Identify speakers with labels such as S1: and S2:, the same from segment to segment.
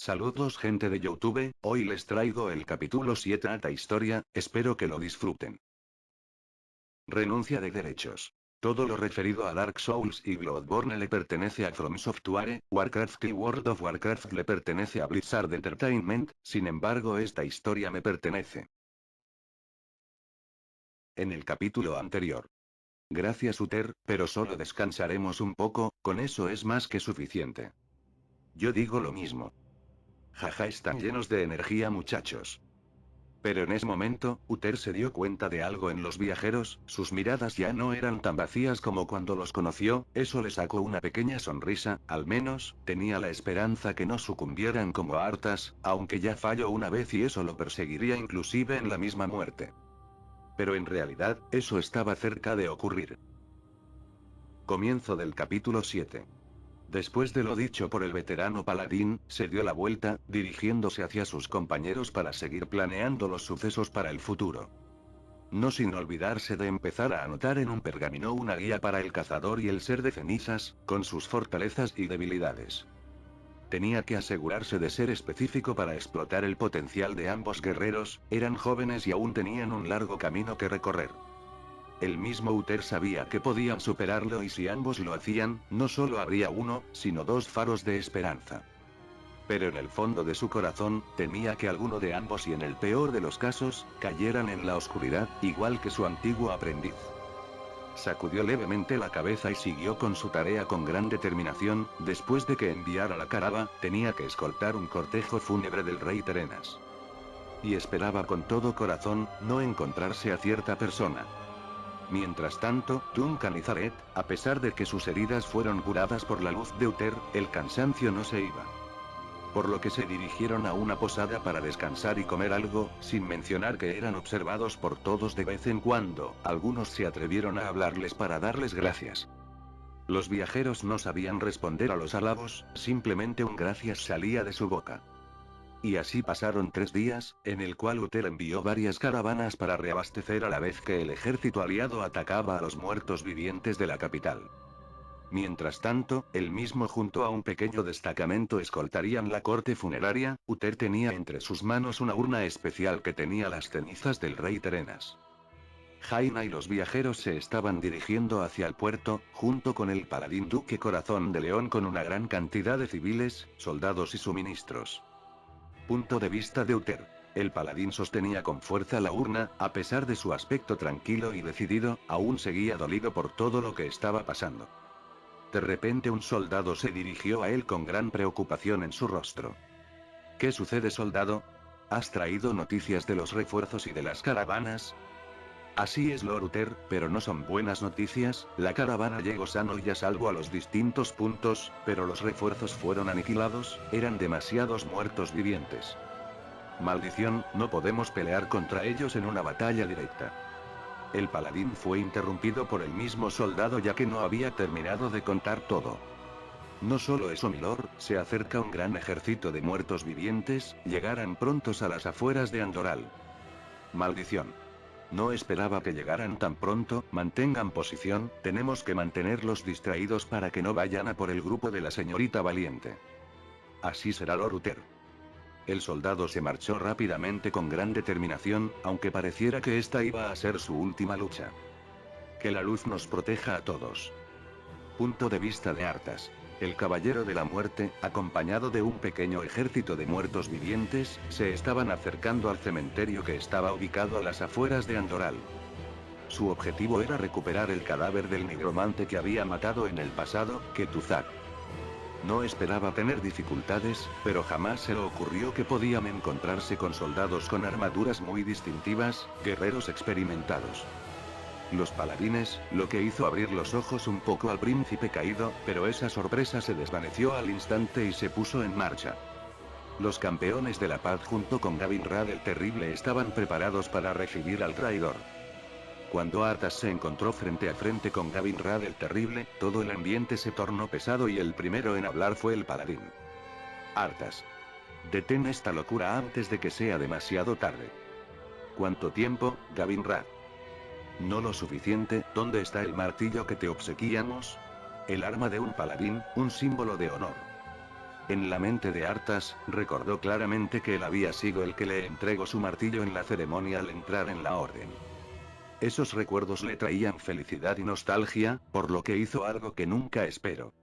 S1: Saludos gente de YouTube, hoy les traigo el capítulo 7 Alta Historia, espero que lo disfruten. Renuncia de derechos. Todo lo referido a Dark Souls y Bloodborne le pertenece a From Software, Warcraft y World of Warcraft le pertenece a Blizzard Entertainment, sin embargo esta historia me pertenece. En el capítulo anterior. Gracias Uther, pero solo descansaremos un poco, con eso es más que suficiente. Yo digo lo mismo. Jaja, están llenos de energía muchachos. Pero en ese momento, Uther se dio cuenta de algo en los viajeros, sus miradas ya no eran tan vacías como cuando los conoció, eso le sacó una pequeña sonrisa, al menos, tenía la esperanza que no sucumbieran como Arthas, aunque ya falló una vez y eso lo perseguiría inclusive en la misma muerte. Pero en realidad, eso estaba cerca de ocurrir. Comienzo del capítulo 7. Después de lo dicho por el veterano paladín, se dio la vuelta, dirigiéndose hacia sus compañeros para seguir planeando los sucesos para el futuro. No sin olvidarse de empezar a anotar en un pergamino una guía para el cazador y el ser de cenizas, con sus fortalezas y debilidades. Tenía que asegurarse de ser específico para explotar el potencial de ambos guerreros, eran jóvenes y aún tenían un largo camino que recorrer. El mismo Uther sabía que podían superarlo y si ambos lo hacían, no solo habría uno, sino dos faros de esperanza. Pero en el fondo de su corazón, temía que alguno de ambos y en el peor de los casos, cayeran en la oscuridad, igual que su antiguo aprendiz. Sacudió levemente la cabeza y siguió con su tarea con gran determinación, después de que enviara la caraba, tenía que escoltar un cortejo fúnebre del rey Terenas. Y esperaba con todo corazón, no encontrarse a cierta persona. Mientras tanto, Duncan y Zaret, a pesar de que sus heridas fueron curadas por la luz de Uther, el cansancio no se iba. Por lo que se dirigieron a una posada para descansar y comer algo, sin mencionar que eran observados por todos de vez en cuando, algunos se atrevieron a hablarles para darles gracias. Los viajeros no sabían responder a los halagos, simplemente un gracias salía de su boca. Y así pasaron 3 días, en el cual Uther envió varias caravanas para reabastecer a la vez que el ejército aliado atacaba a los muertos vivientes de la capital. Mientras tanto, él mismo junto a un pequeño destacamento escoltarían la corte funeraria, Uther tenía entre sus manos una urna especial que tenía las cenizas del rey Terenas. Jaina y los viajeros se estaban dirigiendo hacia el puerto, junto con el paladín Duque Corazón de León con una gran cantidad de civiles, soldados y suministros. Punto de vista de Uther. El paladín sostenía con fuerza la urna, a pesar de su aspecto tranquilo y decidido, aún seguía dolido por todo lo que estaba pasando. De repente un soldado se dirigió a él con gran preocupación en su rostro. ¿Qué sucede, soldado? ¿Has traído noticias de los refuerzos y de las caravanas? Así es, Lord Uther, pero no son buenas noticias, la caravana llegó sano y a salvo a los distintos puntos, pero los refuerzos fueron aniquilados, eran demasiados muertos vivientes. Maldición, no podemos pelear contra ellos en una batalla directa. El paladín fue interrumpido por el mismo soldado ya que no había terminado de contar todo. No solo eso, milord, se acerca un gran ejército de muertos vivientes, llegarán prontos a las afueras de Andoral. Maldición. No esperaba que llegaran tan pronto, mantengan posición, tenemos que mantenerlos distraídos para que no vayan a por el grupo de la señorita Valiente. Así será, Lord Uther. El soldado se marchó rápidamente con gran determinación, aunque pareciera que esta iba a ser su última lucha. Que la luz nos proteja a todos. Punto de vista de Arthas. El caballero de la muerte, acompañado de un pequeño ejército de muertos vivientes, se estaban acercando al cementerio que estaba ubicado a las afueras de Andoral. Su objetivo era recuperar el cadáver del nigromante que había matado en el pasado, Ketuzak. No esperaba tener dificultades, pero jamás se le ocurrió que podían encontrarse con soldados con armaduras muy distintivas, guerreros experimentados. Los paladines, lo que hizo abrir los ojos un poco al príncipe caído, pero esa sorpresa se desvaneció al instante y se puso en marcha. Los campeones de la paz junto con Gavin Rad el Terrible estaban preparados para recibir al traidor. Cuando Arthas se encontró frente a frente con Gavin Rad el Terrible, todo el ambiente se tornó pesado y el primero en hablar fue el paladín. Arthas. Detén esta locura antes de que sea demasiado tarde. ¿Cuánto tiempo, Gavin Rad? No lo suficiente, ¿dónde está el martillo que te obsequiamos? El arma de un paladín, un símbolo de honor. En la mente de Arthas, recordó claramente que él había sido el que le entregó su martillo en la ceremonia al entrar en la orden. Esos recuerdos le traían felicidad y nostalgia, por lo que hizo algo que nunca esperó.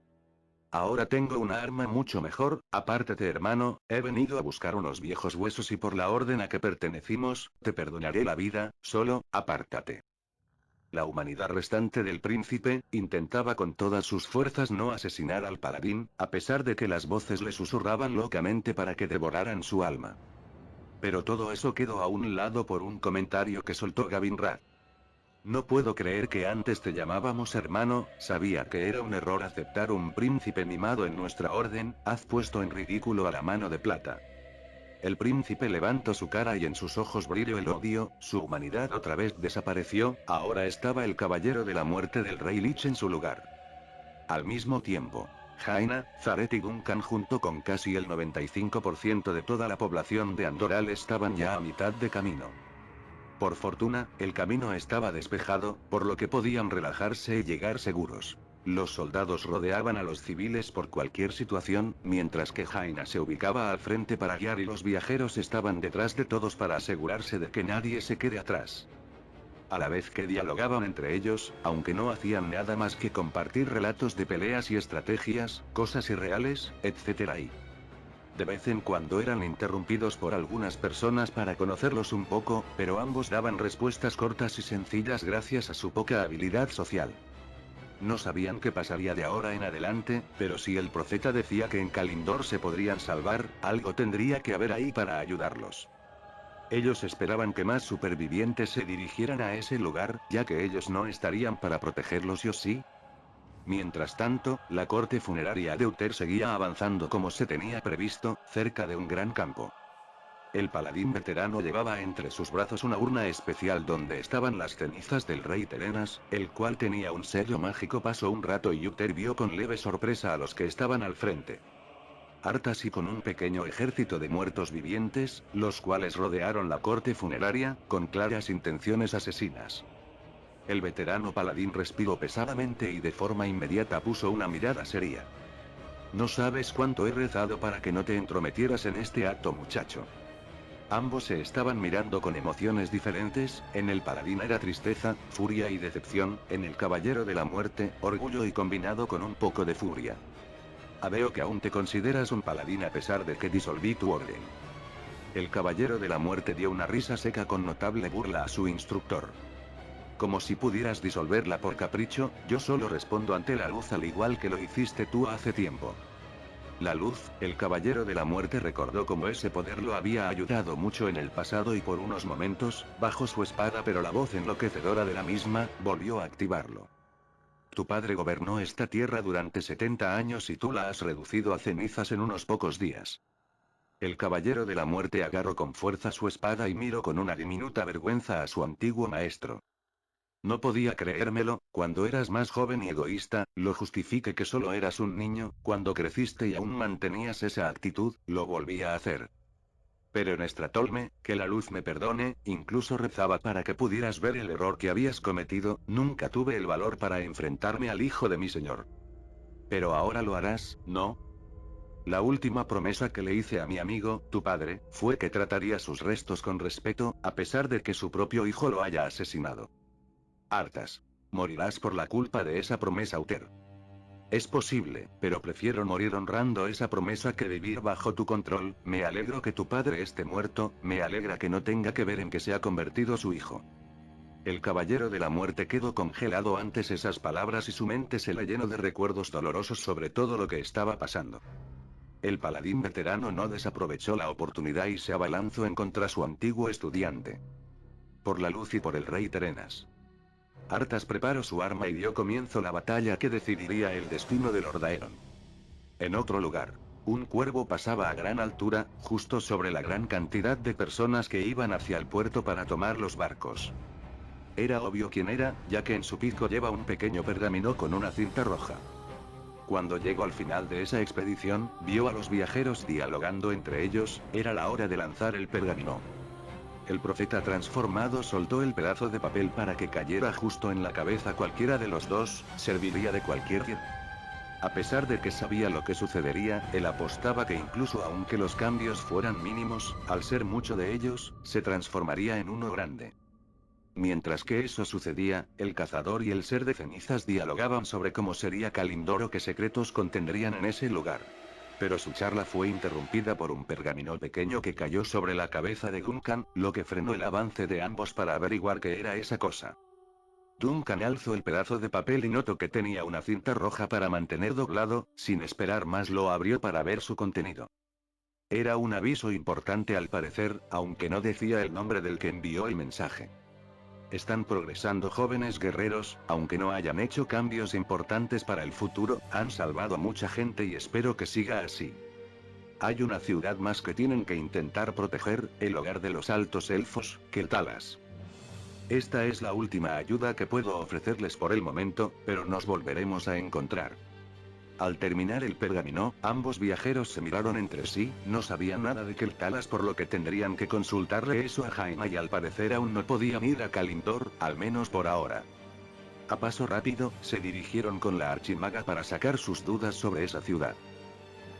S1: Ahora tengo una arma mucho mejor, apártate hermano, he venido a buscar unos viejos huesos y por la orden a que pertenecimos, te perdonaré la vida, solo, apártate. La humanidad restante del príncipe, intentaba con todas sus fuerzas no asesinar al paladín, a pesar de que las voces le susurraban locamente para que devoraran su alma. Pero todo eso quedó a un lado por un comentario que soltó Gavin Rad. No puedo creer que antes te llamábamos hermano, sabía que era un error aceptar un príncipe mimado en nuestra orden, has puesto en ridículo a la mano de plata. El príncipe levantó su cara y en sus ojos brilló el odio, su humanidad otra vez desapareció, ahora estaba el caballero de la muerte del rey Lich en su lugar. Al mismo tiempo, Jaina, Zaret y Duncan junto con casi el 95% de toda la población de Andoral estaban ya a mitad de camino. Por fortuna, el camino estaba despejado, por lo que podían relajarse y llegar seguros. Los soldados rodeaban a los civiles por cualquier situación, mientras que Jaina se ubicaba al frente para guiar y los viajeros estaban detrás de todos para asegurarse de que nadie se quede atrás. A la vez que dialogaban entre ellos, aunque no hacían nada más que compartir relatos de peleas y estrategias, cosas irreales, etc. De vez en cuando eran interrumpidos por algunas personas para conocerlos un poco, pero ambos daban respuestas cortas y sencillas gracias a su poca habilidad social. No sabían qué pasaría de ahora en adelante, pero si el profeta decía que en Kalimdor se podrían salvar, algo tendría que haber ahí para ayudarlos. Ellos esperaban que más supervivientes se dirigieran a ese lugar, ya que ellos no estarían para protegerlos y o sí. Mientras tanto, la corte funeraria de Uther seguía avanzando como se tenía previsto, cerca de un gran campo. El paladín veterano llevaba entre sus brazos una urna especial donde estaban las cenizas del rey Terenas, el cual tenía un sello mágico. Pasó un rato y Uther vio con leve sorpresa a los que estaban al frente. Arthas y con un pequeño ejército de muertos vivientes, los cuales rodearon la corte funeraria, con claras intenciones asesinas. El veterano paladín respiró pesadamente y de forma inmediata puso una mirada seria. No sabes cuánto he rezado para que no te entrometieras en este acto, muchacho. Ambos se estaban mirando con emociones diferentes, en el paladín era tristeza, furia y decepción, en el caballero de la muerte, orgullo y combinado con un poco de furia. Veo que aún te consideras un paladín a pesar de que disolví tu orden. El caballero de la muerte dio una risa seca con notable burla a su instructor. Como si pudieras disolverla por capricho, yo solo respondo ante la luz al igual que lo hiciste tú hace tiempo. La luz, el caballero de la muerte recordó cómo ese poder lo había ayudado mucho en el pasado y por unos momentos, bajo su espada pero la voz enloquecedora de la misma, volvió a activarlo. Tu padre gobernó esta tierra durante 70 años y tú la has reducido a cenizas en unos pocos días. El caballero de la muerte agarró con fuerza su espada y miró con una diminuta vergüenza a su antiguo maestro. No podía creérmelo, cuando eras más joven y egoísta, lo justifiqué que solo eras un niño, cuando creciste y aún mantenías esa actitud, lo volví a hacer. Pero en Estratolme, que la luz me perdone, incluso rezaba para que pudieras ver el error que habías cometido, nunca tuve el valor para enfrentarme al hijo de mi señor. Pero ahora lo harás, ¿no? La última promesa que le hice a mi amigo, tu padre, fue que trataría sus restos con respeto, a pesar de que su propio hijo lo haya asesinado. Arthas. Morirás por la culpa de esa promesa, Uther. Es posible, pero prefiero morir honrando esa promesa que vivir bajo tu control. Me alegro que tu padre esté muerto, me alegra que no tenga que ver en que se ha convertido su hijo. El caballero de la muerte quedó congelado antes esas palabras y su mente se le llenó de recuerdos dolorosos sobre todo lo que estaba pasando. El paladín veterano no desaprovechó la oportunidad y se abalanzó en contra su antiguo estudiante. Por la luz y por el rey Terenas. Arthas preparó su arma y dio comienzo la batalla que decidiría el destino de Lord Aeron. En otro lugar, un cuervo pasaba a gran altura, justo sobre la gran cantidad de personas que iban hacia el puerto para tomar los barcos. Era obvio quién era, ya que en su pico lleva un pequeño pergamino con una cinta roja. Cuando llegó al final de esa expedición, vio a los viajeros dialogando entre ellos, era la hora de lanzar el pergamino. El profeta transformado soltó el pedazo de papel para que cayera justo en la cabeza cualquiera de los dos, serviría de cualquier... A pesar de que sabía lo que sucedería, él apostaba que incluso aunque los cambios fueran mínimos, al ser mucho de ellos, se transformaría en uno grande. Mientras que eso sucedía, el cazador y el ser de cenizas dialogaban sobre cómo sería Kalimdor o qué secretos contendrían en ese lugar. Pero su charla fue interrumpida por un pergamino pequeño que cayó sobre la cabeza de Duncan, lo que frenó el avance de ambos para averiguar qué era esa cosa. Duncan alzó el pedazo de papel y notó que tenía una cinta roja para mantener doblado, sin esperar más lo abrió para ver su contenido. Era un aviso importante al parecer, aunque no decía el nombre del que envió el mensaje. Están progresando jóvenes guerreros, aunque no hayan hecho cambios importantes para el futuro, han salvado a mucha gente y espero que siga así. Hay una ciudad más que tienen que intentar proteger, el hogar de los altos elfos, Keltalas. Esta es la última ayuda que puedo ofrecerles por el momento, pero nos volveremos a encontrar. Al terminar el pergamino, ambos viajeros se miraron entre sí, no sabían nada de Keltalas por lo que tendrían que consultarle eso a Jaime y al parecer aún no podían ir a Kalimdor, al menos por ahora. A paso rápido, se dirigieron con la archimaga para sacar sus dudas sobre esa ciudad.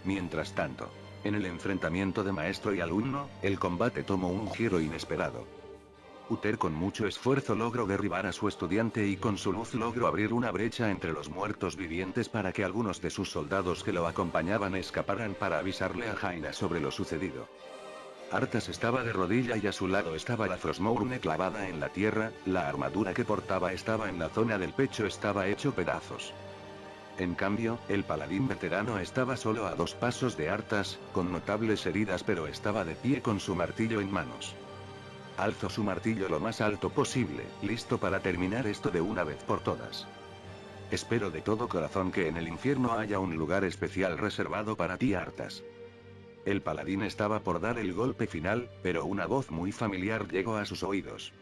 S1: Mientras tanto, en el enfrentamiento de maestro y alumno, el combate tomó un giro inesperado. Uther con mucho esfuerzo logró derribar a su estudiante y con su luz logró abrir una brecha entre los muertos vivientes para que algunos de sus soldados que lo acompañaban escaparan para avisarle a Jaina sobre lo sucedido. Arthas estaba de rodilla y a su lado estaba la Frostmourne clavada en la tierra, la armadura que portaba estaba en la zona del pecho estaba hecho pedazos. En cambio, el paladín veterano estaba solo a 2 pasos de Arthas, con notables heridas pero estaba de pie con su martillo en manos. Alzó su martillo lo más alto posible, listo para terminar esto de una vez por todas. Espero de todo corazón que en el infierno haya un lugar especial reservado para ti, Arthas. El paladín estaba por dar el golpe final, pero una voz muy familiar llegó a sus oídos.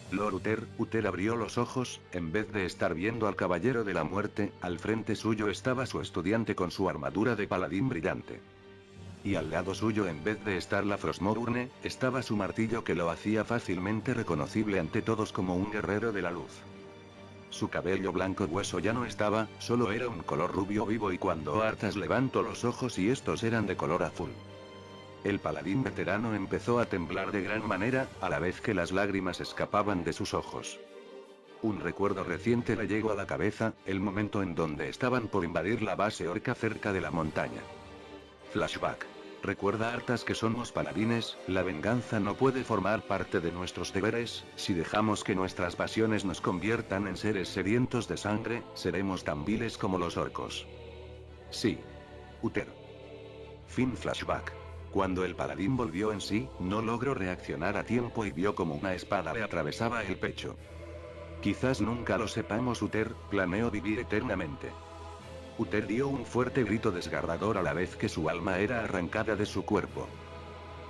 S1: Lord Uther. Uther abrió los ojos, en vez de estar viendo al caballero de la muerte, al frente suyo estaba su estudiante con su armadura de paladín brillante. Y al lado suyo en vez de estar la Frostmourne, estaba su martillo que lo hacía fácilmente reconocible ante todos como un guerrero de la luz. Su cabello blanco hueso ya no estaba, solo era un color rubio vivo y cuando Arthas levantó los ojos y estos eran de color azul. El paladín veterano empezó a temblar de gran manera, a la vez que las lágrimas escapaban de sus ojos. Un recuerdo reciente le llegó a la cabeza, el momento en donde estaban por invadir la base orca cerca de la montaña. Flashback. Recuerda, Arthas, que somos paladines, la venganza no puede formar parte de nuestros deberes, si dejamos que nuestras pasiones nos conviertan en seres sedientos de sangre, seremos tan viles como los orcos. Sí. Uther. Fin flashback. Cuando el paladín volvió en sí, no logró reaccionar a tiempo y vio como una espada le atravesaba el pecho. Quizás nunca lo sepamos, Uther, planeo vivir eternamente. Uther dio un fuerte grito desgarrador a la vez que su alma era arrancada de su cuerpo.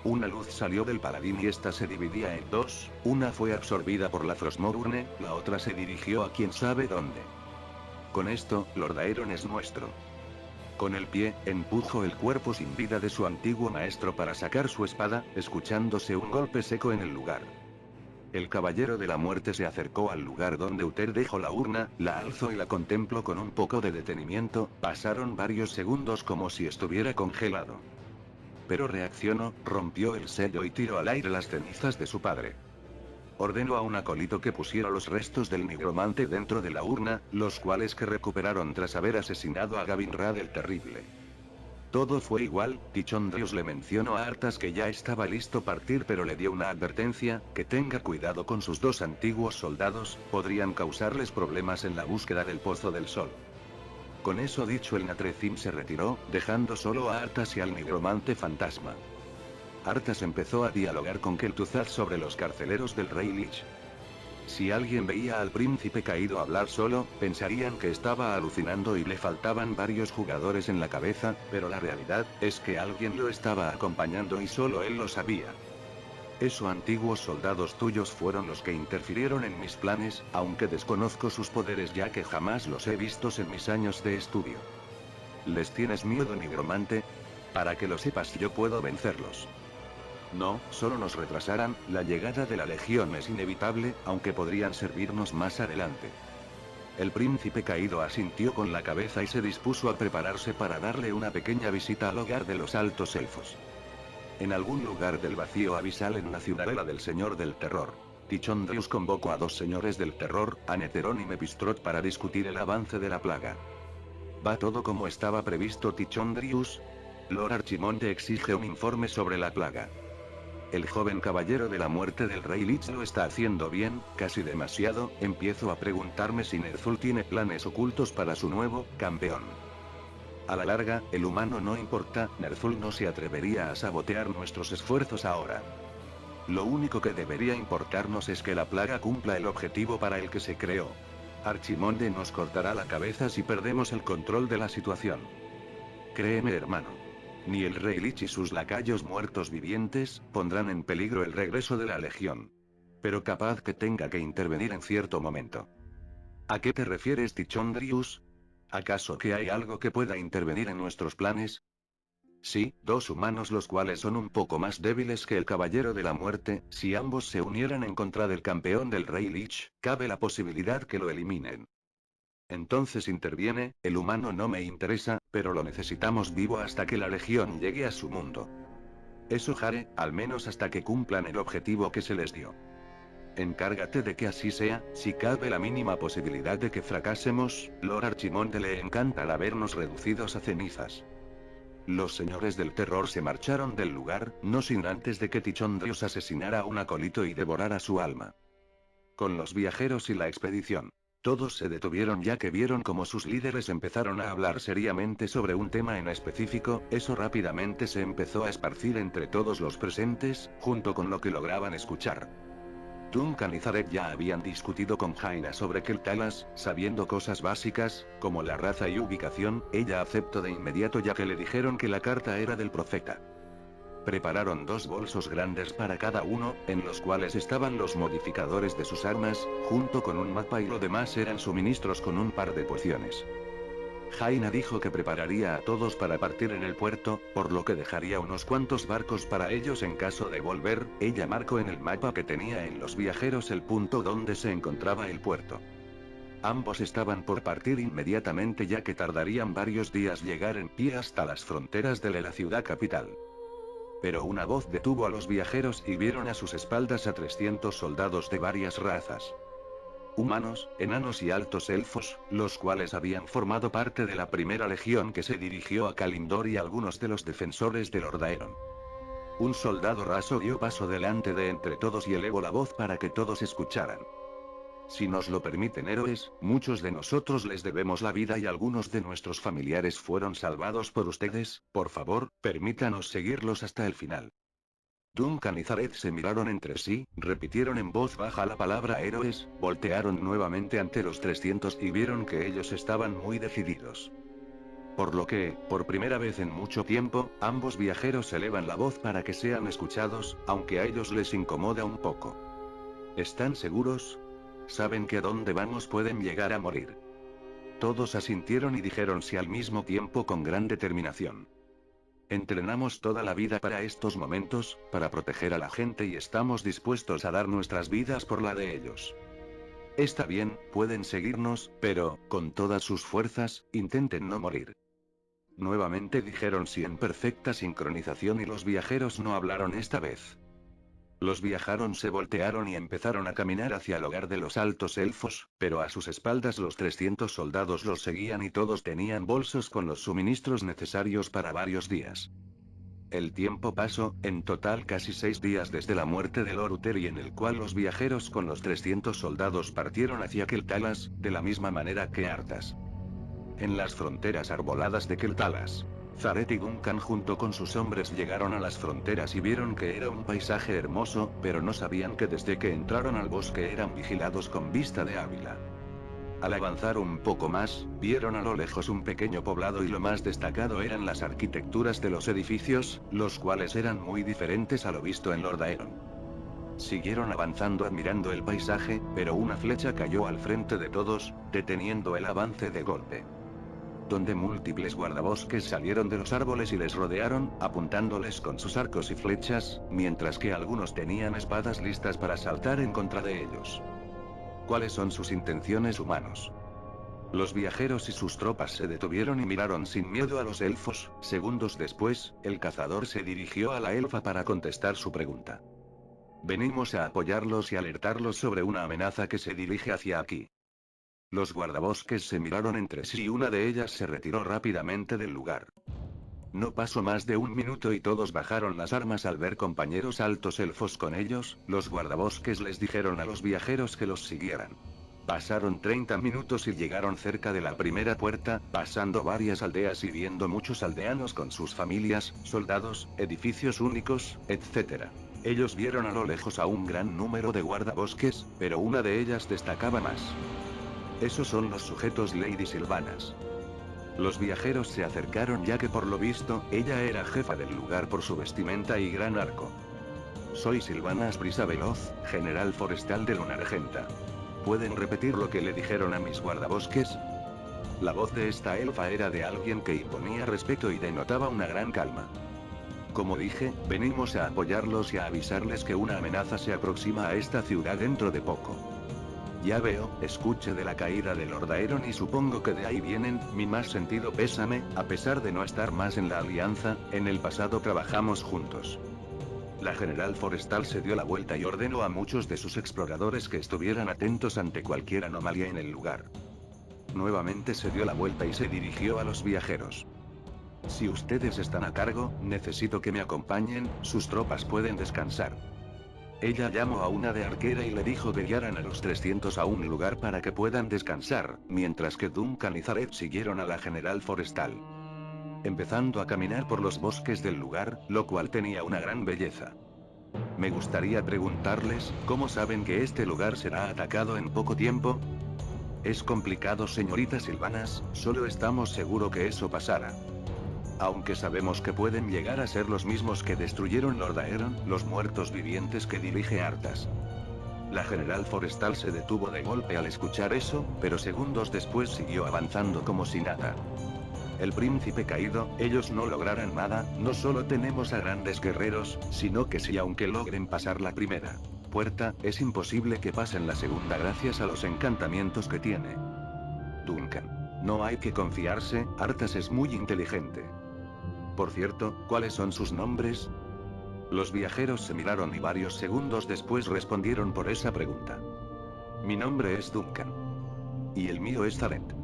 S1: Una luz salió del paladín y esta se dividía en 2, una fue absorbida por la Frostmourne, la otra se dirigió a quién sabe dónde. Con esto, Lord Aeron es nuestro. Con el pie, empujó el cuerpo sin vida de su antiguo maestro para sacar su espada, escuchándose un golpe seco en el lugar. El caballero de la muerte se acercó al lugar donde Uther dejó la urna, la alzó y la contempló con un poco de detenimiento, pasaron varios segundos como si estuviera congelado. Pero reaccionó, rompió el sello y tiró al aire las cenizas de su padre. Ordenó a un acólito que pusiera los restos del nigromante dentro de la urna, los cuales que recuperaron tras haber asesinado a Gavinrad el Terrible. Todo fue igual, Tichondrius le mencionó a Arthas que ya estaba listo partir pero le dio una advertencia, que tenga cuidado con sus 2 antiguos soldados, podrían causarles problemas en la búsqueda del Pozo del Sol. Con eso dicho el Natrezim se retiró, dejando solo a Arthas y al nigromante fantasma. Arthas empezó a dialogar con Kel'Thuzad sobre los carceleros del Rey Lich. Si alguien veía al príncipe caído hablar solo, pensarían que estaba alucinando y le faltaban varios jugadores en la cabeza, pero la realidad es que alguien lo estaba acompañando y solo él lo sabía. Esos antiguos soldados tuyos fueron los que interfirieron en mis planes, aunque desconozco sus poderes ya que jamás los he vistos en mis años de estudio. ¿Les tienes miedo, nigromante? Para que lo sepas, yo puedo vencerlos. No, solo nos retrasarán, la llegada de la Legión es inevitable, aunque podrían servirnos más adelante. El príncipe caído asintió con la cabeza y se dispuso a prepararse para darle una pequeña visita al hogar de los altos elfos. En algún lugar del vacío abisal en la ciudadela del Señor del Terror, Tichondrius convocó a dos señores del terror, a Neterón y Mepistrot, para discutir el avance de la plaga. ¿Va todo como estaba previsto, Tichondrius? Lord Archimonde exige un informe sobre la plaga. El joven caballero de la muerte del rey Lich lo está haciendo bien, casi demasiado. Empiezo a preguntarme si Ner'zhul tiene planes ocultos para su nuevo campeón. A la larga, el humano no importa, Ner'zhul no se atrevería a sabotear nuestros esfuerzos ahora. Lo único que debería importarnos es que la plaga cumpla el objetivo para el que se creó. Archimonde nos cortará la cabeza si perdemos el control de la situación. Créeme, hermano. Ni el rey Lich y sus lacayos muertos vivientes pondrán en peligro el regreso de la legión. Pero capaz que tenga que intervenir en cierto momento. ¿A qué te refieres, Tichondrius? ¿Acaso que hay algo que pueda intervenir en nuestros planes? Sí, dos humanos los cuales son un poco más débiles que el Caballero de la Muerte. Si ambos se unieran en contra del campeón del rey Lich, cabe la posibilidad que lo eliminen. Entonces interviene. El humano no me interesa, pero lo necesitamos vivo hasta que la legión llegue a su mundo. Eso haré, al menos hasta que cumplan el objetivo que se les dio. Encárgate de que así sea. Si cabe la mínima posibilidad de que fracasemos, Lord Archimonde le encantará vernos reducidos a cenizas. Los señores del terror se marcharon del lugar, no sin antes de que Tichondrius asesinara a un acólito y devorara su alma. Con los viajeros y la expedición, todos se detuvieron ya que vieron cómo sus líderes empezaron a hablar seriamente sobre un tema en específico. Eso rápidamente se empezó a esparcir entre todos los presentes, junto con lo que lograban escuchar. Duncan y Zarek ya habían discutido con Jaina sobre Keltalas, sabiendo cosas básicas, como la raza y ubicación. Ella aceptó de inmediato ya que le dijeron que la carta era del profeta. Prepararon 2 bolsos grandes para cada uno, en los cuales estaban los modificadores de sus armas, junto con un mapa, y lo demás eran suministros con un par de pociones. Jaina dijo que prepararía a todos para partir en el puerto, por lo que dejaría unos cuantos barcos para ellos en caso de volver. Ella marcó en el mapa que tenía en los viajeros el punto donde se encontraba el puerto. Ambos estaban por partir inmediatamente ya que tardarían varios días llegar en pie hasta las fronteras de la ciudad capital. Pero una voz detuvo a los viajeros y vieron a sus espaldas a 300 soldados de varias razas. Humanos, enanos y altos elfos, los cuales habían formado parte de la primera legión que se dirigió a Kalimdor, y algunos de los defensores de Lord Aeron. Un soldado raso dio paso delante de entre todos y elevó la voz para que todos escucharan. Si nos lo permiten, héroes, muchos de nosotros les debemos la vida y algunos de nuestros familiares fueron salvados por ustedes. Por favor, permítanos seguirlos hasta el final. Duncan y Zarek se miraron entre sí, repitieron en voz baja la palabra héroes, voltearon nuevamente ante los 300 y vieron que ellos estaban muy decididos. Por lo que, por primera vez en mucho tiempo, ambos viajeros elevan la voz para que sean escuchados, aunque a ellos les incomoda un poco. ¿Están seguros? ¿Saben que a dónde vamos pueden llegar a morir? Todos asintieron y dijeron sí al mismo tiempo con gran determinación. Entrenamos toda la vida para estos momentos, para proteger a la gente, y estamos dispuestos a dar nuestras vidas por la de ellos. Está bien, pueden seguirnos, pero, con todas sus fuerzas, intenten no morir. Nuevamente dijeron sí en perfecta sincronización y los viajeros no hablaron esta vez. Los viajeros se voltearon y empezaron a caminar hacia el hogar de los altos elfos, pero a sus espaldas los 300 soldados los seguían y todos tenían bolsos con los suministros necesarios para varios días. El tiempo pasó, en total casi 6 días desde la muerte de Lord Uteri, en el cual los viajeros con los 300 soldados partieron hacia Keltalas, de la misma manera que Arthas. En las fronteras arboladas de Keltalas, Zarek y Duncan junto con sus hombres llegaron a las fronteras y vieron que era un paisaje hermoso, pero no sabían que desde que entraron al bosque eran vigilados con vista de Ávila. Al avanzar un poco más, vieron a lo lejos un pequeño poblado y lo más destacado eran las arquitecturas de los edificios, los cuales eran muy diferentes a lo visto en Lord Aeron. Siguieron avanzando admirando el paisaje, pero una flecha cayó al frente de todos, deteniendo el avance de golpe. Donde múltiples guardabosques salieron de los árboles y les rodearon, apuntándoles con sus arcos y flechas, mientras que algunos tenían espadas listas para saltar en contra de ellos. ¿Cuáles son sus intenciones, humanos? Los viajeros y sus tropas se detuvieron y miraron sin miedo a los elfos. Segundos después, el cazador se dirigió a la elfa para contestar su pregunta. Venimos a apoyarlos y alertarlos sobre una amenaza que se dirige hacia aquí. Los guardabosques se miraron entre sí y una de ellas se retiró rápidamente del lugar. No pasó más de un minuto y todos bajaron las armas al ver compañeros altos elfos con ellos. Los guardabosques les dijeron a los viajeros que los siguieran. Pasaron 30 minutos y llegaron cerca de la primera puerta, pasando varias aldeas y viendo muchos aldeanos con sus familias, soldados, edificios únicos, etc. Ellos vieron a lo lejos a un gran número de guardabosques, pero una de ellas destacaba más. Esos son los sujetos Lady Sylvanas. Los viajeros se acercaron ya que por lo visto, ella era jefa del lugar por su vestimenta y gran arco. Soy Sylvanas Brisa Veloz, general forestal de Lunargenta. ¿Pueden repetir lo que le dijeron a mis guardabosques? La voz de esta elfa era de alguien que imponía respeto y denotaba una gran calma. Como dije, venimos a apoyarlos y a avisarles que una amenaza se aproxima a esta ciudad dentro de poco. Ya veo, escuché de la caída de Lord Aeron y supongo que de ahí vienen, mi más sentido pésame, a pesar de no estar más en la alianza, en el pasado trabajamos juntos. La general forestal se dio la vuelta y ordenó a muchos de sus exploradores que estuvieran atentos ante cualquier anomalía en el lugar. Nuevamente se dio la vuelta y se dirigió a los viajeros. Si ustedes están a cargo, necesito que me acompañen, sus tropas pueden descansar. Ella llamó a una de arquera y le dijo que guiaran a los 300 a un lugar para que puedan descansar, mientras que Duncan y Zaret siguieron a la general forestal. Empezando a caminar por los bosques del lugar, lo cual tenía una gran belleza. Me gustaría preguntarles, ¿cómo saben que este lugar será atacado en poco tiempo? Es complicado, señorita Sylvanas, solo estamos seguros que eso pasará. Aunque sabemos que pueden llegar a ser los mismos que destruyeron Lord Aeron, los muertos vivientes que dirige Arthas. La general forestal se detuvo de golpe al escuchar eso, pero segundos después siguió avanzando como si nada. El príncipe caído, ellos no lograran nada, no solo tenemos a grandes guerreros, sino que si aunque logren pasar la primera puerta, es imposible que pasen la segunda gracias a los encantamientos que tiene. Duncan. No hay que confiarse, Arthas es muy inteligente. Por cierto, ¿cuáles son sus nombres? Los viajeros se miraron y varios segundos después respondieron por esa pregunta. Mi nombre es Duncan. Y el mío es Zaret.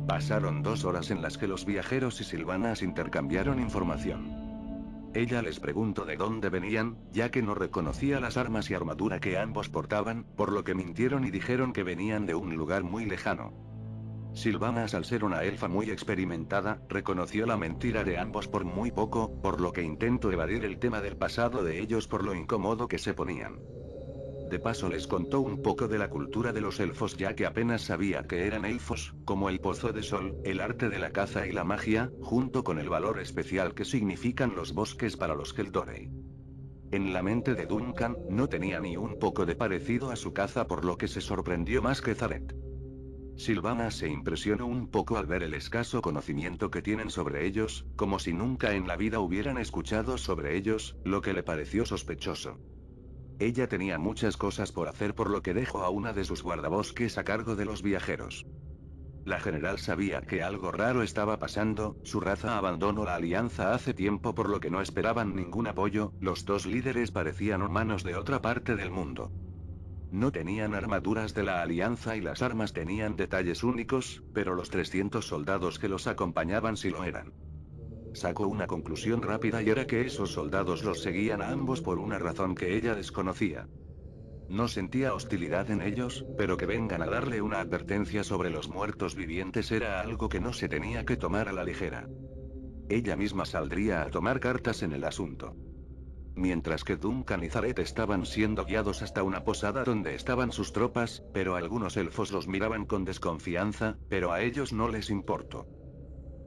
S1: Pasaron 2 horas en las que los viajeros y Sylvanas intercambiaron información. Ella les preguntó de dónde venían, ya que no reconocía las armas y armadura que ambos portaban, por lo que mintieron y dijeron que venían de un lugar muy lejano. Sylvanas, al ser una elfa muy experimentada, reconoció la mentira de ambos por muy poco, por lo que intentó evadir el tema del pasado de ellos por lo incómodo que se ponían. De paso les contó un poco de la cultura de los elfos ya que apenas sabía que eran elfos, como el pozo de sol, el arte de la caza y la magia, junto con el valor especial que significan los bosques para los Keldorei. En la mente de Duncan, no tenía ni un poco de parecido a su caza por lo que se sorprendió más que Zaret. Sylvanas se impresionó un poco al ver el escaso conocimiento que tienen sobre ellos, como si nunca en la vida hubieran escuchado sobre ellos, lo que le pareció sospechoso. Ella tenía muchas cosas por hacer por lo que dejó a una de sus guardabosques a cargo de los viajeros. La general sabía que algo raro estaba pasando, su raza abandonó la alianza hace tiempo por lo que no esperaban ningún apoyo, los 2 líderes parecían humanos de otra parte del mundo. No tenían armaduras de la alianza y las armas tenían detalles únicos, pero los 300 soldados que los acompañaban sí lo eran. Sacó una conclusión rápida y era que esos soldados los seguían a ambos por una razón que ella desconocía. No sentía hostilidad en ellos, pero que vengan a darle una advertencia sobre los muertos vivientes era algo que no se tenía que tomar a la ligera. Ella misma saldría a tomar cartas en el asunto. Mientras que Duncan y Zaret estaban siendo guiados hasta una posada donde estaban sus tropas, pero algunos elfos los miraban con desconfianza, pero a ellos no les importó.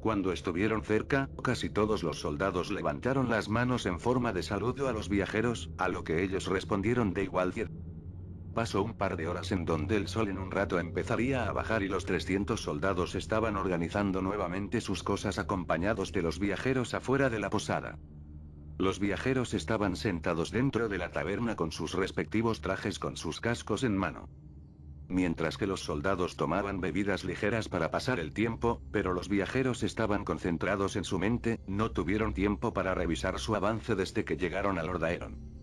S1: Cuando estuvieron cerca, casi todos los soldados levantaron las manos en forma de saludo a los viajeros, a lo que ellos respondieron de igual. Pasó un par de horas en donde el sol en un rato empezaría a bajar y los 300 soldados estaban organizando nuevamente sus cosas acompañados de los viajeros afuera de la posada. Los viajeros estaban sentados dentro de la taberna con sus respectivos trajes con sus cascos en mano. mientras que los soldados tomaban bebidas ligeras para pasar el tiempo, pero los viajeros estaban concentrados en su mente, no tuvieron tiempo para revisar su avance desde que llegaron a Lord Aeron.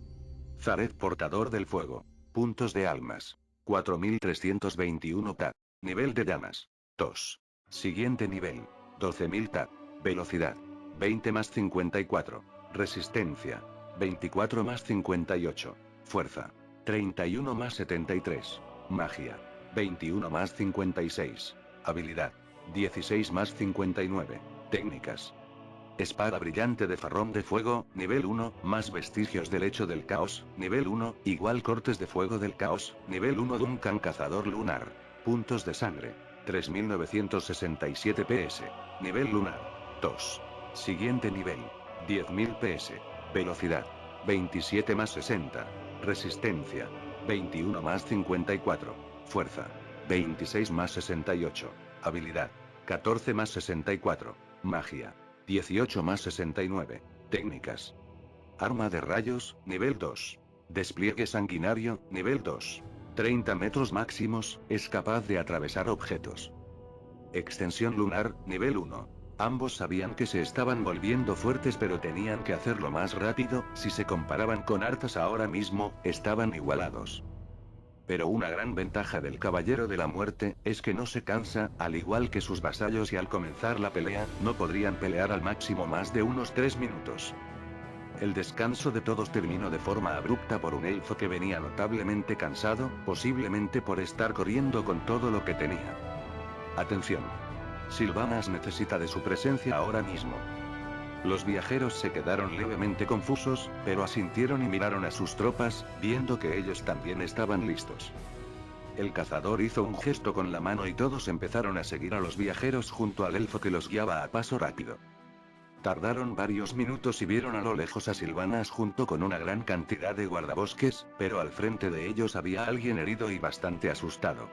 S1: Zaret portador del fuego. Puntos de almas. 4321 TAT. Nivel de llamas. 2. Siguiente nivel. 12000 TAT. Velocidad. 20 más 54. Resistencia. 24 más 58. Fuerza. 31 más 73. Magia. 21 más 56. Habilidad. 16 más 59. Técnicas. Espada brillante de farrón de fuego, nivel 1, más vestigios del hecho del caos, nivel 1, igual cortes de fuego del caos, nivel 1 Duncan cazador lunar. Puntos de sangre. 3967 PS. Nivel lunar. 2. Siguiente nivel. 10.000 PS. Velocidad. 27 más 60. Resistencia. 21 más 54. Fuerza. 26 más 68. Habilidad. 14 más 64. Magia. 18 más 69. Técnicas. Arma de rayos, nivel 2. Despliegue sanguinario, nivel 2. 30 metros máximos, es capaz de atravesar objetos. Extensión lunar, nivel 1. Ambos sabían que se estaban volviendo fuertes pero tenían que hacerlo más rápido, si se comparaban con Arthas ahora mismo, estaban igualados. Pero una gran ventaja del Caballero de la Muerte, es que no se cansa, al igual que sus vasallos y al comenzar la pelea, no podrían pelear al máximo más de unos 3 minutos. El descanso de todos terminó de forma abrupta por un elfo que venía notablemente cansado, posiblemente por estar corriendo con todo lo que tenía. Atención. Sylvanas necesita de su presencia ahora mismo. Los viajeros se quedaron levemente confusos, pero asintieron y miraron a sus tropas, viendo que ellos también estaban listos. El cazador hizo un gesto con la mano y todos empezaron a seguir a los viajeros junto al elfo que los guiaba a paso rápido. Tardaron varios minutos y vieron a lo lejos a Sylvanas junto con una gran cantidad de guardabosques, pero al frente de ellos había alguien herido y bastante asustado.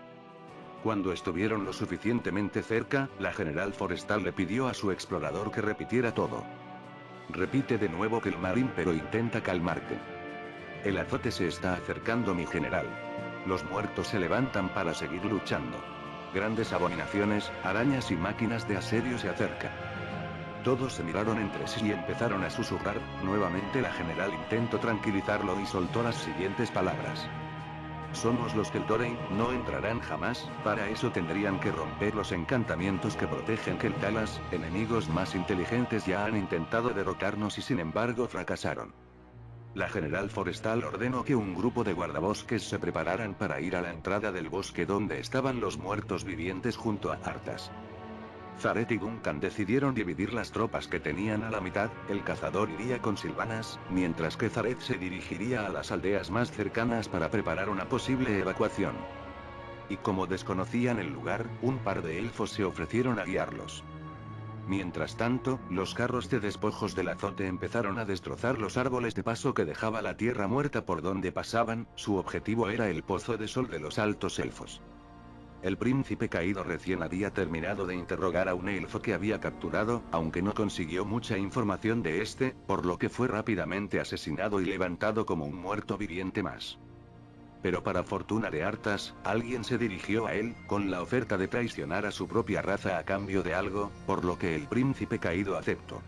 S1: Cuando estuvieron lo suficientemente cerca, la general forestal le pidió a su explorador que repitiera todo. Repite de nuevo que el marín pero intenta calmarte. El azote se está acercando, mi general. Los muertos se levantan para seguir luchando. Grandes abominaciones, arañas y máquinas de asedio se acercan. Todos se miraron entre sí y empezaron a susurrar. Nuevamente la general intentó tranquilizarlo y soltó las siguientes palabras. Somos los Keltorein, no entrarán jamás, para eso tendrían que romper los encantamientos que protegen Keltalas, enemigos más inteligentes ya han intentado derrotarnos y sin embargo fracasaron. La general forestal ordenó que un grupo de guardabosques se prepararan para ir a la entrada del bosque donde estaban los muertos vivientes junto a Arthas. Zaret y Duncan decidieron dividir las tropas que tenían a la mitad, el cazador iría con Sylvanas, mientras que Zaret se dirigiría a las aldeas más cercanas para preparar una posible evacuación. Y como desconocían el lugar, un par de elfos se ofrecieron a guiarlos. Mientras tanto, los carros de despojos del azote empezaron a destrozar los árboles de paso que dejaba la tierra muerta por donde pasaban, su objetivo era el pozo de sol de los altos elfos. El príncipe caído recién había terminado de interrogar a un elfo que había capturado, aunque no consiguió mucha información de este, por lo que fue rápidamente asesinado y levantado como un muerto viviente más. Pero para fortuna de Arthas, alguien se dirigió a él, con la oferta de traicionar a su propia raza a cambio de algo, por lo que el príncipe caído aceptó.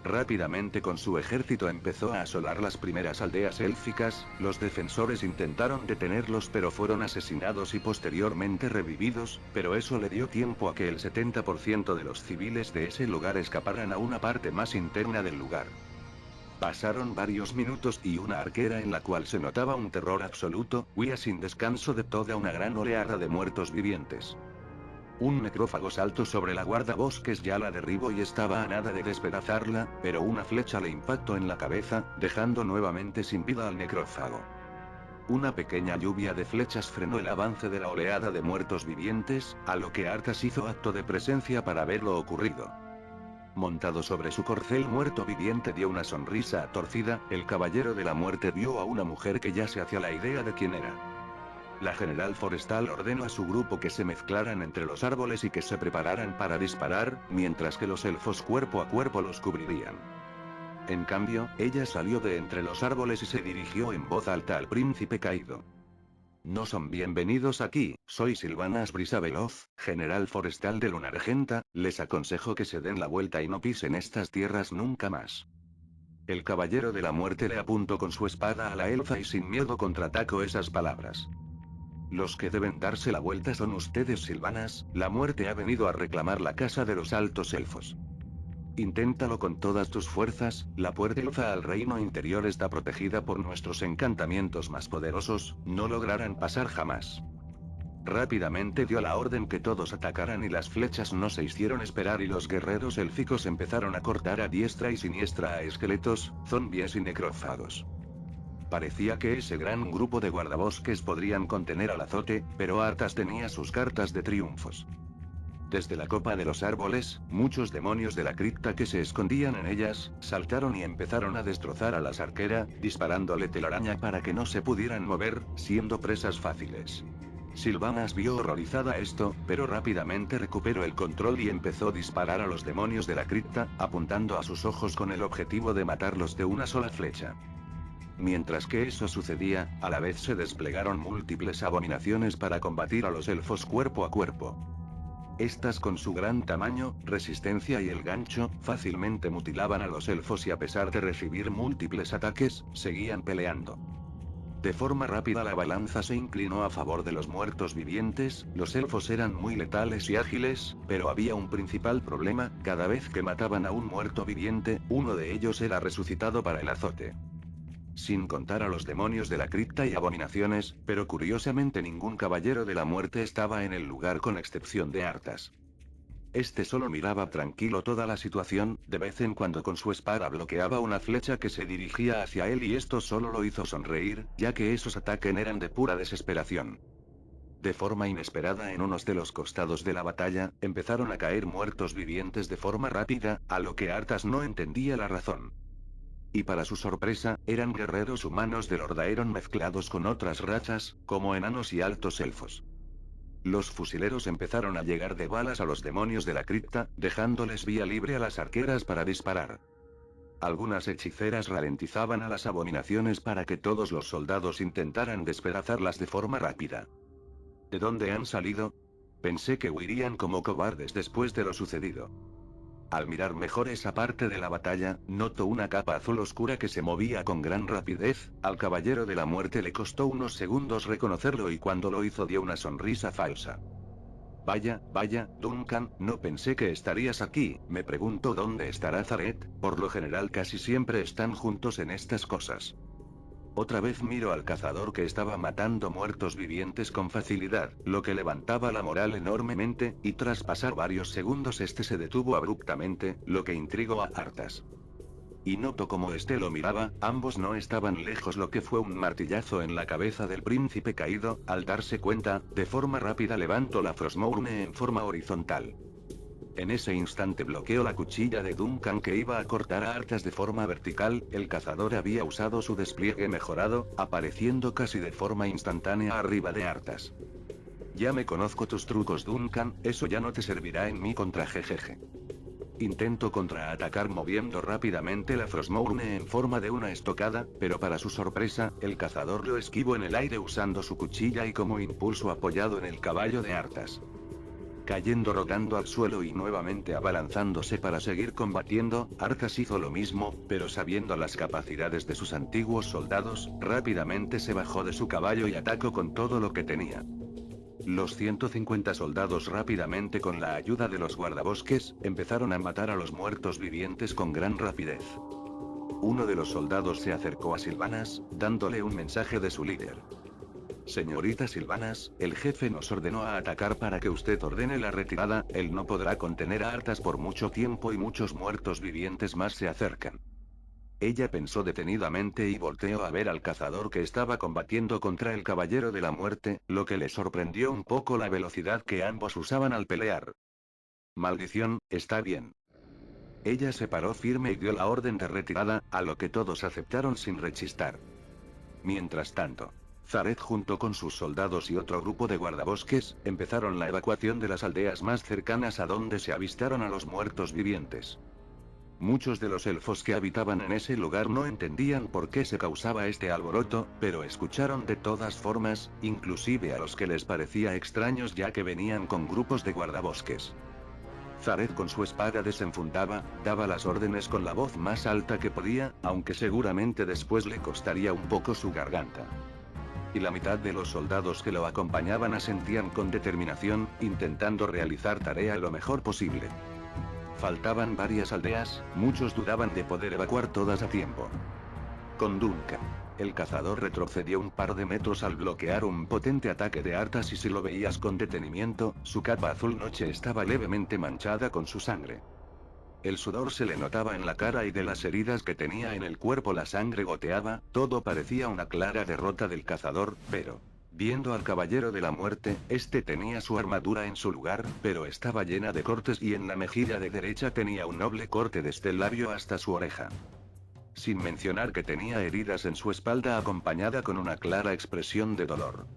S1: Rápidamente con su ejército empezó a asolar las primeras aldeas élficas, los defensores intentaron detenerlos pero fueron asesinados y posteriormente revividos, pero eso le dio tiempo a que el 70% de los civiles de ese lugar escaparan a una parte más interna del lugar. Pasaron varios minutos y una arquera en la cual se notaba un terror absoluto, huía sin descanso de toda una gran oleada de muertos vivientes. Un necrófago saltó sobre la guardabosques, ya la derribó y estaba a nada de despedazarla, pero una flecha le impactó en la cabeza, dejando nuevamente sin vida al necrófago. Una pequeña lluvia de flechas frenó el avance de la oleada de muertos vivientes, a lo que Arthas hizo acto de presencia para ver lo ocurrido. Montado sobre su corcel muerto viviente dio una sonrisa torcida, el caballero de la muerte vio a una mujer que ya se hacía la idea de quién era. La general forestal ordenó a su grupo que se mezclaran entre los árboles y que se prepararan para disparar, mientras que los elfos cuerpo a cuerpo los cubrirían. En cambio, ella salió de entre los árboles y se dirigió en voz alta al príncipe caído. No son bienvenidos aquí, soy Sylvanas Brisaveloz, general forestal de Lunargenta, les aconsejo que se den la vuelta y no pisen estas tierras nunca más. El caballero de la muerte le apuntó con su espada a la elfa y sin miedo contraatacó esas palabras. Los que deben darse la vuelta son ustedes, Sylvanas, la muerte ha venido a reclamar la casa de los altos elfos. Inténtalo con todas tus fuerzas, la puerta al reino interior está protegida por nuestros encantamientos más poderosos, no lograrán pasar jamás. Rápidamente dio la orden que todos atacaran y las flechas no se hicieron esperar y los guerreros élficos empezaron a cortar a diestra y siniestra a esqueletos, zombies y necrófagos. Parecía que ese gran grupo de guardabosques podrían contener al azote, pero Arthas tenía sus cartas de triunfos. Desde la copa de los árboles, muchos demonios de la cripta que se escondían en ellas, saltaron y empezaron a destrozar a las arqueras, disparándole telaraña para que no se pudieran mover, siendo presas fáciles. Sylvanas vio horrorizada esto, pero rápidamente recuperó el control y empezó a disparar a los demonios de la cripta, apuntando a sus ojos con el objetivo de matarlos de una sola flecha. Mientras que eso sucedía, a la vez se desplegaron múltiples abominaciones para combatir a los elfos cuerpo a cuerpo. Estas con su gran tamaño, resistencia y el gancho, fácilmente mutilaban a los elfos y a pesar de recibir múltiples ataques, seguían peleando. De forma rápida la balanza se inclinó a favor de los muertos vivientes, los elfos eran muy letales y ágiles, pero había un principal problema, cada vez que mataban a un muerto viviente, uno de ellos era resucitado para el azote. Sin contar a los demonios de la cripta y abominaciones, pero curiosamente ningún caballero de la muerte estaba en el lugar con excepción de Arthas. Este solo miraba tranquilo toda la situación, de vez en cuando con su espada bloqueaba una flecha que se dirigía hacia él y esto solo lo hizo sonreír, ya que esos ataques eran de pura desesperación. De forma inesperada en unos de los costados de la batalla, empezaron a caer muertos vivientes de forma rápida, a lo que Arthas no entendía la razón. Y para su sorpresa, eran guerreros humanos del Ordaeron mezclados con otras razas, como enanos y altos elfos. Los fusileros empezaron a llegar de balas a los demonios de la cripta, dejándoles vía libre a las arqueras para disparar. Algunas hechiceras ralentizaban a las abominaciones para que todos los soldados intentaran despedazarlas de forma rápida. ¿De dónde han salido? Pensé que huirían como cobardes después de lo sucedido. Al mirar mejor esa parte de la batalla, noto una capa azul oscura que se movía con gran rapidez, al caballero de la muerte le costó unos segundos reconocerlo y cuando lo hizo dio una sonrisa falsa. Vaya, Duncan, no pensé que estarías aquí, me pregunto dónde estará Zaret, por lo general casi siempre están juntos en estas cosas. Otra vez miro al cazador que estaba matando muertos vivientes con facilidad, lo que levantaba la moral enormemente, y tras pasar varios segundos este se detuvo abruptamente, lo que intrigó a Arthas. Y noto como este lo miraba, ambos no estaban lejos lo que fue un martillazo en la cabeza del príncipe caído, al darse cuenta, de forma rápida levantó la Frostmourne en forma horizontal. En ese instante bloqueó la cuchilla de Duncan que iba a cortar a Arthas de forma vertical, el cazador había usado su despliegue mejorado, apareciendo casi de forma instantánea arriba de Arthas. Ya me conozco tus trucos, Duncan, eso ya no te servirá en mí contra jejeje. Intento contraatacar moviendo rápidamente la Frostmourne en forma de una estocada, pero para su sorpresa, el cazador lo esquivó en el aire usando su cuchilla y como impulso apoyado en el caballo de Arthas. Cayendo rodando al suelo y nuevamente abalanzándose para seguir combatiendo, Arthas hizo lo mismo, pero sabiendo las capacidades de sus antiguos soldados, rápidamente se bajó de su caballo y atacó con todo lo que tenía. Los 150 soldados rápidamente con la ayuda de los guardabosques, empezaron a matar a los muertos vivientes con gran rapidez. Uno de los soldados se acercó a Sylvanas, dándole un mensaje de su líder. Señorita Sylvanas, el jefe nos ordenó a atacar para que usted ordene la retirada, él no podrá contener a Arthas por mucho tiempo y muchos muertos vivientes más se acercan. Ella pensó detenidamente y volteó a ver al cazador que estaba combatiendo contra el caballero de la muerte, lo que le sorprendió un poco la velocidad que ambos usaban al pelear. Maldición, está bien. Ella se paró firme y dio la orden de retirada, a lo que todos aceptaron sin rechistar. Mientras tanto, Zaret junto con sus soldados y otro grupo de guardabosques, empezaron la evacuación de las aldeas más cercanas a donde se avistaron a los muertos vivientes. Muchos de los elfos que habitaban en ese lugar no entendían por qué se causaba este alboroto, pero escucharon de todas formas, inclusive a los que les parecía extraños ya que venían con grupos de guardabosques. Zared con su espada desenfundaba, daba las órdenes con la voz más alta que podía, aunque seguramente después le costaría un poco su garganta. Y la mitad de los soldados que lo acompañaban asentían con determinación, intentando realizar tarea lo mejor posible. Faltaban varias aldeas, muchos dudaban de poder evacuar todas a tiempo. Con Duncan, el cazador retrocedió un par de metros al bloquear un potente ataque de Arthas y si lo veías con detenimiento, su capa azul noche estaba levemente manchada con su sangre. El sudor se le notaba en la cara y de las heridas que tenía en el cuerpo la sangre goteaba, todo parecía una clara derrota del cazador, pero... Viendo al caballero de la muerte, este tenía su armadura en su lugar, pero estaba llena de cortes y en la mejilla de derecha tenía un noble corte desde el labio hasta su oreja. Sin mencionar que tenía heridas en su espalda acompañada con una clara expresión de dolor.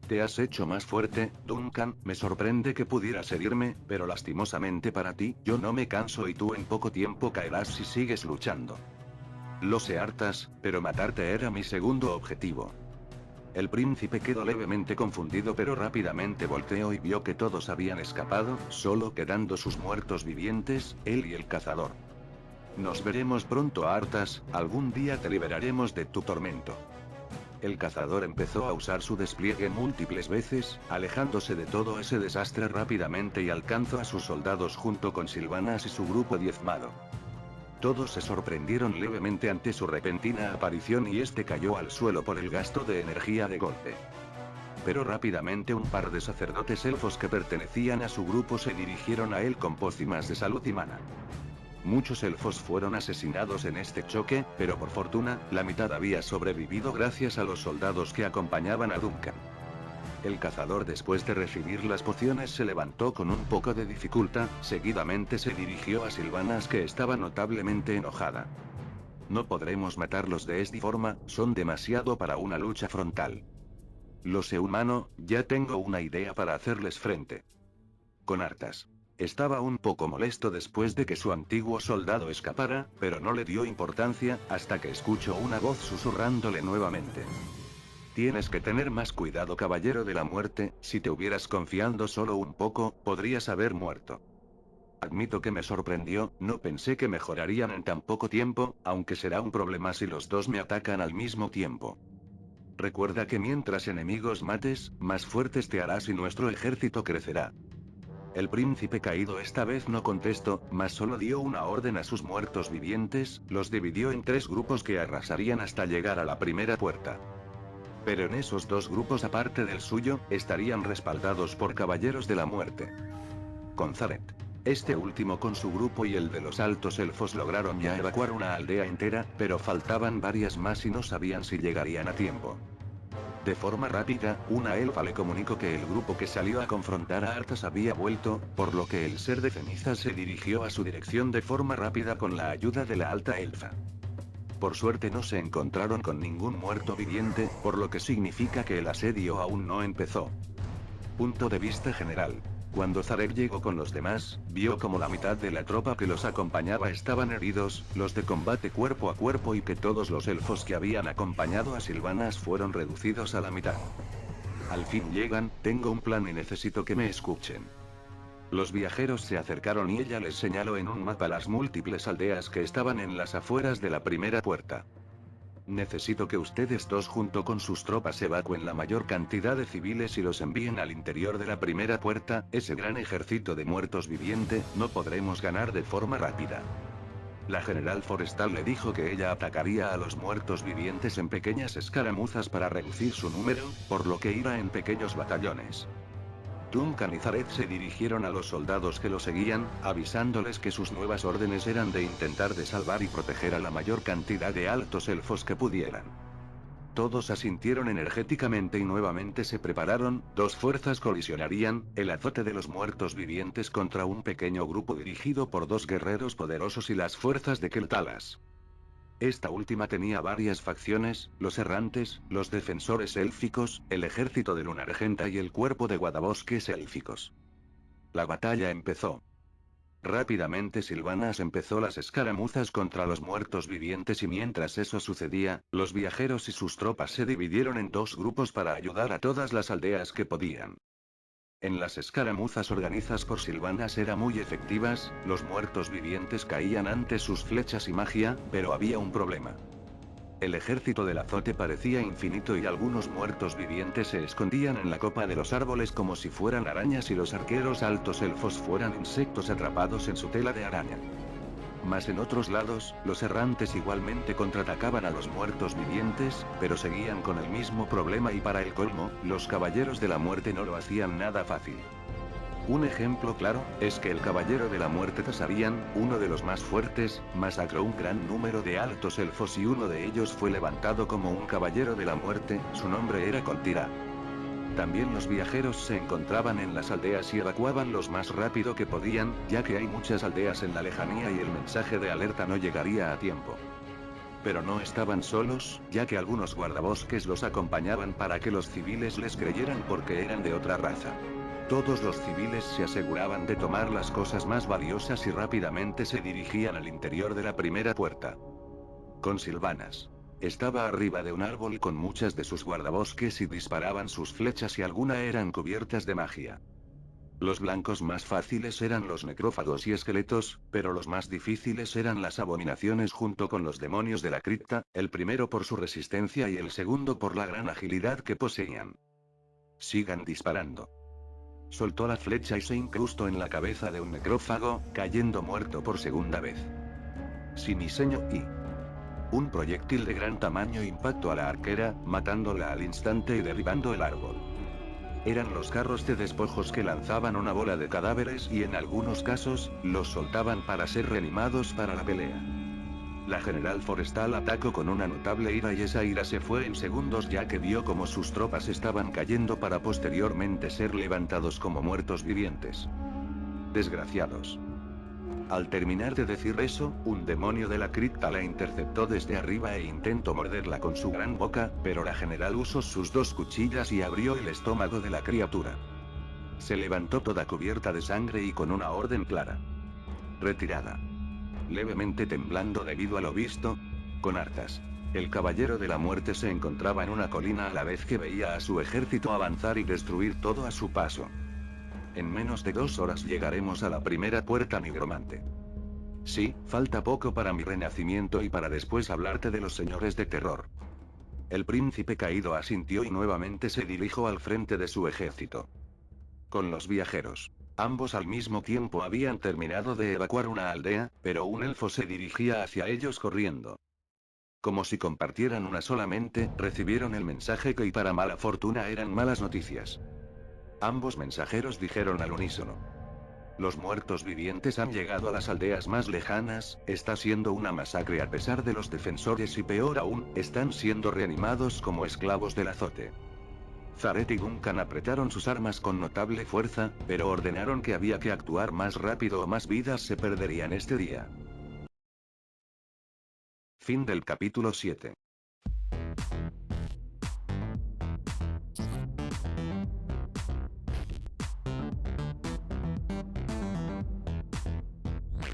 S1: Te has hecho más fuerte, Duncan, me sorprende que pudieras herirme, pero lastimosamente para ti, yo no me canso y tú en poco tiempo caerás si sigues luchando. Lo sé Arthas, pero matarte era mi segundo objetivo. El príncipe quedó levemente confundido pero rápidamente volteó y vio que todos habían escapado, solo quedando sus muertos vivientes, él y el cazador. Nos veremos pronto Arthas, algún día te liberaremos de tu tormento. El cazador empezó a usar su despliegue múltiples veces, alejándose de todo ese desastre rápidamente y alcanzó a sus soldados junto con Sylvanas y su grupo diezmado. Todos se sorprendieron levemente ante su repentina aparición y este cayó al suelo por el gasto de energía de golpe. Pero rápidamente un par de sacerdotes elfos que pertenecían a su grupo se dirigieron a él con pócimas de salud y mana. Muchos elfos fueron asesinados en este choque, pero por fortuna, la mitad había sobrevivido gracias a los soldados que acompañaban a Duncan. El cazador después de recibir las pociones se levantó con un poco de dificultad, seguidamente se dirigió a Sylvanas que estaba notablemente enojada. No podremos matarlos de esta forma, son demasiado para una lucha frontal. Lo sé humano, ya tengo una idea para hacerles frente. Con Arthas. Estaba un poco molesto después de que su antiguo soldado escapara, pero no le dio importancia, hasta que escuchó una voz susurrándole nuevamente. Tienes que tener más cuidado caballero de la muerte, si te hubieras confiado solo un poco, podrías haber muerto. Admito que me sorprendió, no pensé que mejorarían en tan poco tiempo, aunque será un problema si los dos me atacan al mismo tiempo. Recuerda que mientras enemigos mates, más fuertes te harás y nuestro ejército crecerá. El príncipe caído esta vez no contestó, mas solo dio una orden a sus muertos vivientes, los dividió en 3 grupos que arrasarían hasta llegar a la primera puerta. Pero en esos 2 grupos aparte del suyo, estarían respaldados por caballeros de la muerte. Con Zared. Este último con su grupo y el de los altos elfos lograron ya evacuar una aldea entera, pero faltaban varias más y no sabían si llegarían a tiempo. De forma rápida, una elfa le comunicó que el grupo que salió a confrontar a Arthas había vuelto, por lo que el ser de cenizas se dirigió a su dirección de forma rápida con la ayuda de la alta elfa. Por suerte no se encontraron con ningún muerto viviente, por lo que significa que el asedio aún no empezó. Punto de vista general. Cuando Zared llegó con los demás, vio como la mitad de la tropa que los acompañaba estaban heridos, los de combate cuerpo a cuerpo y que todos los elfos que habían acompañado a Sylvanas fueron reducidos a la mitad. Al fin llegan, tengo un plan y necesito que me escuchen. Los viajeros se acercaron y ella les señaló en un mapa las múltiples aldeas que estaban en las afueras de la primera puerta. Necesito que ustedes dos junto con sus tropas evacúen la mayor cantidad de civiles y los envíen al interior de la primera puerta, ese gran ejército de muertos viviente, no podremos ganar de forma rápida. La general forestal le dijo que ella atacaría a los muertos vivientes en pequeñas escaramuzas para reducir su número, por lo que iba en pequeños batallones. Duncan y Zared se dirigieron a los soldados que lo seguían, avisándoles que sus nuevas órdenes eran de intentar de salvar y proteger a la mayor cantidad de altos elfos que pudieran. Todos asintieron energéticamente y nuevamente se prepararon, 2 fuerzas colisionarían, el azote de los muertos vivientes contra un pequeño grupo dirigido por 2 guerreros poderosos y las fuerzas de Keltalas. Esta última tenía varias facciones, los errantes, los defensores élficos, el ejército de Lunargenta y el cuerpo de guardabosques élficos. La batalla empezó. Rápidamente Sylvanas empezó las escaramuzas contra los muertos vivientes y mientras eso sucedía, los viajeros y sus tropas se dividieron en dos grupos para ayudar a todas las aldeas que podían. En las escaramuzas organizadas por Sylvanas eran muy efectivas, los muertos vivientes caían ante sus flechas y magia, pero había un problema. El ejército del azote parecía infinito y algunos muertos vivientes se escondían en la copa de los árboles como si fueran arañas y los arqueros altos elfos fueran insectos atrapados en su tela de araña. Mas en otros lados, los errantes igualmente contraatacaban a los muertos vivientes, pero seguían con el mismo problema y para el colmo, los caballeros de la muerte no lo hacían nada fácil. Un ejemplo claro, es que el Caballero de la Muerte Tasarian, uno de los más fuertes, masacró un gran número de altos elfos y uno de ellos fue levantado como un Caballero de la Muerte, su nombre era Coltira. También los viajeros se encontraban en las aldeas y evacuaban los más rápido que podían, ya que hay muchas aldeas en la lejanía y el mensaje de alerta no llegaría a tiempo. Pero no estaban solos, ya que algunos guardabosques los acompañaban para que los civiles les creyeran porque eran de otra raza. Todos los civiles se aseguraban de tomar las cosas más valiosas y rápidamente se dirigían al interior de la primera puerta. Con Sylvanas. Estaba arriba de un árbol con muchas de sus guardabosques y disparaban sus flechas y algunas eran cubiertas de magia. Los blancos más fáciles eran los necrófagos y esqueletos, pero los más difíciles eran las abominaciones junto con los demonios de la cripta, el primero por su resistencia y el segundo por la gran agilidad que poseían. Sigan disparando. Soltó la flecha y se incrustó en la cabeza de un necrófago, cayendo muerto por segunda vez. Sin diseño y... Un proyectil de gran tamaño impactó a la arquera, matándola al instante y derribando el árbol. Eran los carros de despojos que lanzaban una bola de cadáveres y en algunos casos, los soltaban para ser reanimados para la pelea. La general forestal atacó con una notable ira y esa ira se fue en segundos ya que vio como sus tropas estaban cayendo para posteriormente ser levantados como muertos vivientes. Desgraciados. Al terminar de decir eso, un demonio de la cripta la interceptó desde arriba e intentó morderla con su gran boca, pero la general usó sus dos cuchillas y abrió el estómago de la criatura. Se levantó toda cubierta de sangre y con una orden clara. Retirada. Levemente temblando debido a lo visto, con hartas. El Caballero de la Muerte se encontraba en una colina a la vez que veía a su ejército avanzar y destruir todo a su paso. En menos de 2 horas llegaremos a la primera puerta nigromante. Sí, falta poco para mi renacimiento y para después hablarte de los señores de terror. El príncipe caído asintió y nuevamente se dirigió al frente de su ejército. Con los viajeros. Ambos al mismo tiempo habían terminado de evacuar una aldea, pero un elfo se dirigía hacia ellos corriendo. Como si compartieran una sola mente, recibieron el mensaje que y para mala fortuna eran malas noticias. Ambos mensajeros dijeron al unísono. Los muertos vivientes han llegado a las aldeas más lejanas, está siendo una masacre a pesar de los defensores y peor aún, están siendo reanimados como esclavos del azote. Zaret y Duncan apretaron sus armas con notable fuerza, pero ordenaron que había que actuar más rápido o más vidas se perderían este día. Fin del capítulo 7.